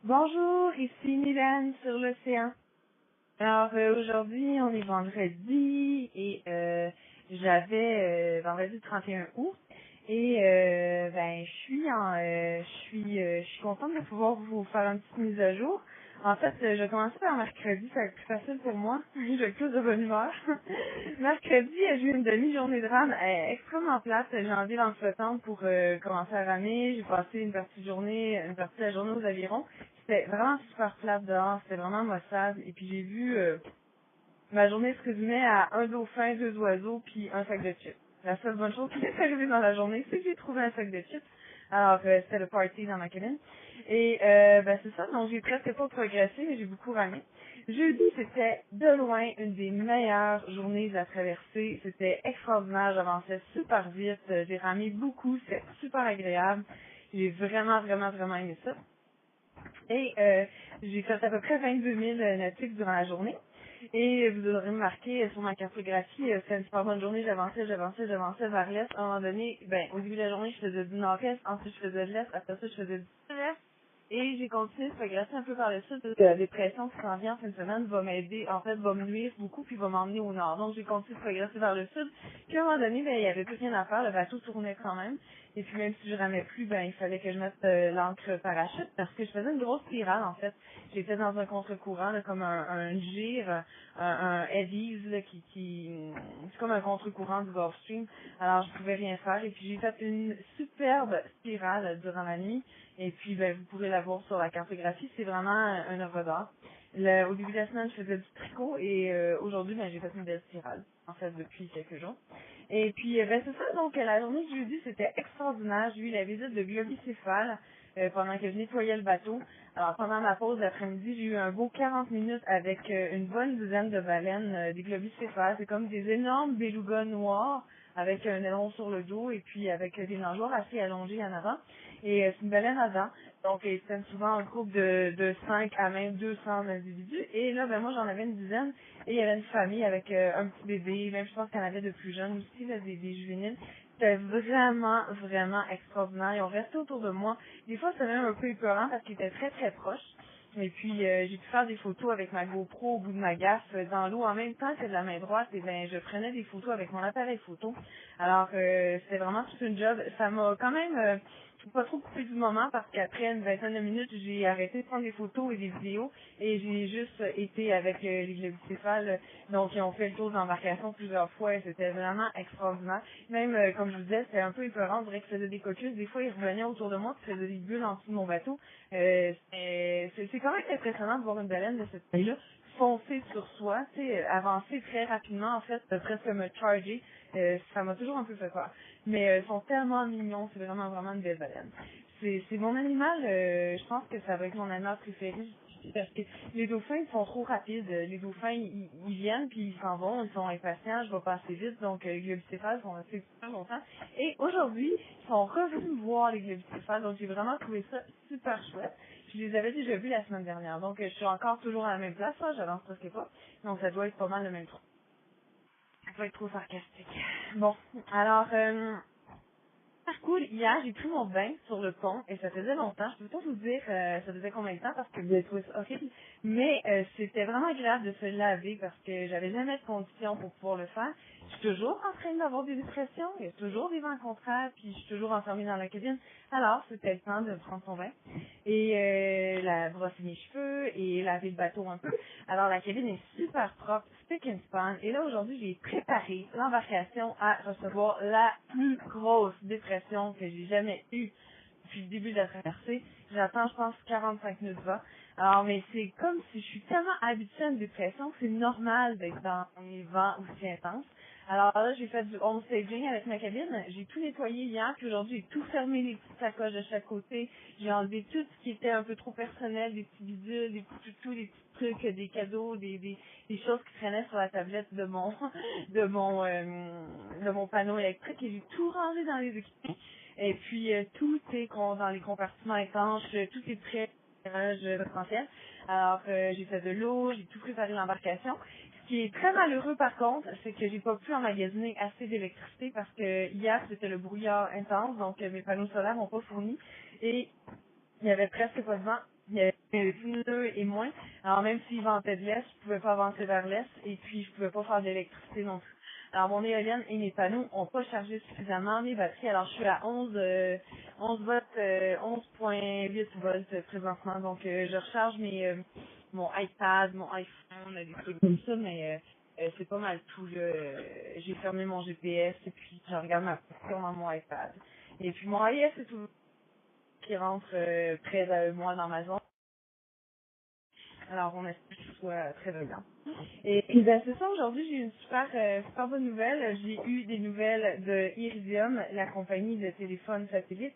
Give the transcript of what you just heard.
Bonjour, ici Mylène sur l'océan. Alors aujourd'hui, on est vendredi et j'avais vendredi 31 août et je suis contente de pouvoir vous faire une petite mise à jour. En fait, je vais commencer par mercredi, ça va être plus facile pour moi. Je vais être plus de bonne humeur. Mercredi, j'ai eu une demi-journée de rame extrêmement plate. J'ai envie d'entretemps pour commencer à ramer. J'ai passé une partie de la journée aux avirons. C'était vraiment super plate dehors, c'était vraiment maussade. Et puis j'ai vu ma journée se résumait à un dauphin, deux oiseaux, puis un sac de chips. La seule bonne chose qui m'est arrivée dans la journée, c'est que j'ai trouvé un sac de chips. Alors, c'était le party dans ma cabine. Et c'est ça, donc j'ai presque pas progressé, mais j'ai beaucoup ramé. Jeudi, c'était de loin une des meilleures journées à traverser. C'était extraordinaire, j'avançais super vite, j'ai ramé beaucoup, c'était super agréable. J'ai vraiment, vraiment, vraiment aimé ça. Et j'ai fait à peu près 22 000 nautiques durant la journée. Et vous aurez remarqué sur ma cartographie, c'était une super bonne journée, j'avançais vers l'est. À un moment donné, au début de la journée, je faisais du nord-est, ensuite je faisais de l'est, après ça, je faisais du sud-est. Et j'ai continué de progresser un peu par le sud, parce que la dépression qui s'en vient en fin de semaine va m'aider, en fait, va me nuire beaucoup, puis va m'emmener au nord. Donc j'ai continué de progresser vers le sud. Puis à un moment donné, il y avait plus rien à faire, le bateau tournait quand même. Et puis même si je ramais plus, il fallait que je mette l'ancre parachute, parce que je faisais une grosse spirale, en fait. J'étais dans un contre-courant, là, comme un gire, un heavies, là, c'est comme un contre-courant du Gulf Stream. Alors je pouvais rien faire. Et puis j'ai fait une superbe spirale durant la nuit. Et puis, vous pourrez la voir sur la cartographie. C'est vraiment un œuvre d'art. Au début de la semaine, je faisais du tricot et aujourd'hui, j'ai fait une belle spirale, en fait, depuis quelques jours. Et puis, c'est ça. Donc, la journée de jeudi, c'était extraordinaire. J'ai eu la visite de globicéphale pendant que je nettoyais le bateau. Alors, pendant ma pause d'après-midi, j'ai eu un beau 40 minutes avec une bonne dizaine de baleines, des globicéphales. C'est comme des énormes belugas noirs avec un aileron sur le dos et puis avec des nageoires assez allongées en avant. Et c'est une baleine à dents. Donc, ils tiennent souvent un groupe de 5 à même 200 individus. Et là, moi, j'en avais une dizaine. Et il y avait une famille avec un petit bébé. Même, je pense qu'il y en avait de plus jeunes aussi, là, des juvéniles. C'était vraiment, vraiment extraordinaire. Ils ont resté autour de moi. Des fois, c'était même un peu épeurant parce qu'ils étaient très, très proches. Et puis, j'ai pu faire des photos avec ma GoPro au bout de ma gaffe dans l'eau en même temps que de la main droite. Et je prenais des photos avec mon appareil photo. Alors, c'était vraiment tout une job. Ça m'a quand même pas trop coupé du moment parce qu'après une vingtaine de minutes, j'ai arrêté de prendre des photos et des vidéos et j'ai juste été avec les globicéphales. Donc, ils ont fait le tour d'embarcation plusieurs fois et c'était vraiment extraordinaire. Même, comme je vous disais, c'était un peu épeurant. On dirait que c'était des caucus. Des fois, ils revenaient autour de moi et faisaient des bulles en dessous de mon bateau. C'est quand même impressionnant de voir une baleine de cette taille-là foncer sur soi, tu sais, avancer très rapidement, en fait, presque me charger. Ça m'a toujours un peu fait peur. Mais ils sont tellement mignons, c'est vraiment, vraiment une belle baleine. C'est mon animal, je pense que ça va être mon animal préféré, parce que les dauphins, ils sont trop rapides. Les dauphins, ils viennent, puis ils s'en vont, ils sont impatients, je vais passer vite, donc les globicéphales sont restés super longtemps. Et aujourd'hui, ils sont revenus me voir, les globicéphales, donc j'ai vraiment trouvé ça super chouette. Je les avais déjà vus la semaine dernière, donc je suis encore toujours à la même place, là, j'avance presque pas, donc ça doit être pas mal le même trou. Ça doit être trop sarcastique. Bon, alors, cool. Hier, j'ai pris mon bain sur le pont et ça faisait longtemps. Je peux pas vous dire ça faisait combien de temps parce que vous avez trouvé ça horrible. Mais c'était vraiment agréable de se laver parce que j'avais jamais de conditions pour pouvoir le faire. Je suis toujours en train d'avoir des dépressions, il y a toujours des vents contraires, puis je suis toujours enfermée dans la cabine. Alors, c'était le temps de prendre son bain et brosser mes cheveux et laver le bateau un peu. Alors, la cabine est super propre, spick and span. Et là, aujourd'hui, j'ai préparé l'embarcation à recevoir la plus grosse dépression que j'ai jamais eue depuis le début de la traversée. J'attends, je pense, 45 minutes de vent. Alors, mais c'est comme si je suis tellement habituée à une dépression que c'est normal d'être dans les vents aussi intenses. Alors là, j'ai fait du home staging avec ma cabine. J'ai tout nettoyé hier, puis aujourd'hui, j'ai tout fermé les petites sacoches de chaque côté. J'ai enlevé tout ce qui était un peu trop personnel, des petits bidules, des petits toutous, des petits trucs, des cadeaux, des choses qui traînaient sur la tablette de mon de mon panneau électrique et j'ai tout rangé dans les équipements. Et puis tout est dans les compartiments étanches, tout est prêt au tirage potentiel. Alors j'ai fait de l'eau, j'ai tout préparé l'embarcation. Ce qui est très malheureux par contre, c'est que j'ai pas pu emmagasiner assez d'électricité parce que hier c'était le brouillard intense, donc mes panneaux solaires n'ont pas fourni et il y avait presque pas de vent. lumineux et moins. Alors même s'il ventait de l'est, je pouvais pas avancer vers l'est et puis je pouvais pas faire d'électricité non plus. Alors mon éolienne et mes panneaux ont pas chargé suffisamment mes batteries. Alors je suis à 11 volts, 11,8 volts présentement. Donc je recharge mon iPad, mon iPhone, des trucs comme ça, mais c'est pas mal tout là. J'ai fermé mon GPS et puis je regarde ma position dans mon iPad. Et puis mon iOS est tout qui rentre près de moi dans ma zone. Alors, on espère que ce soit très bien. Et ben, c'est ça, aujourd'hui, j'ai eu une super bonne nouvelle. J'ai eu des nouvelles de Iridium, la compagnie de téléphone satellite,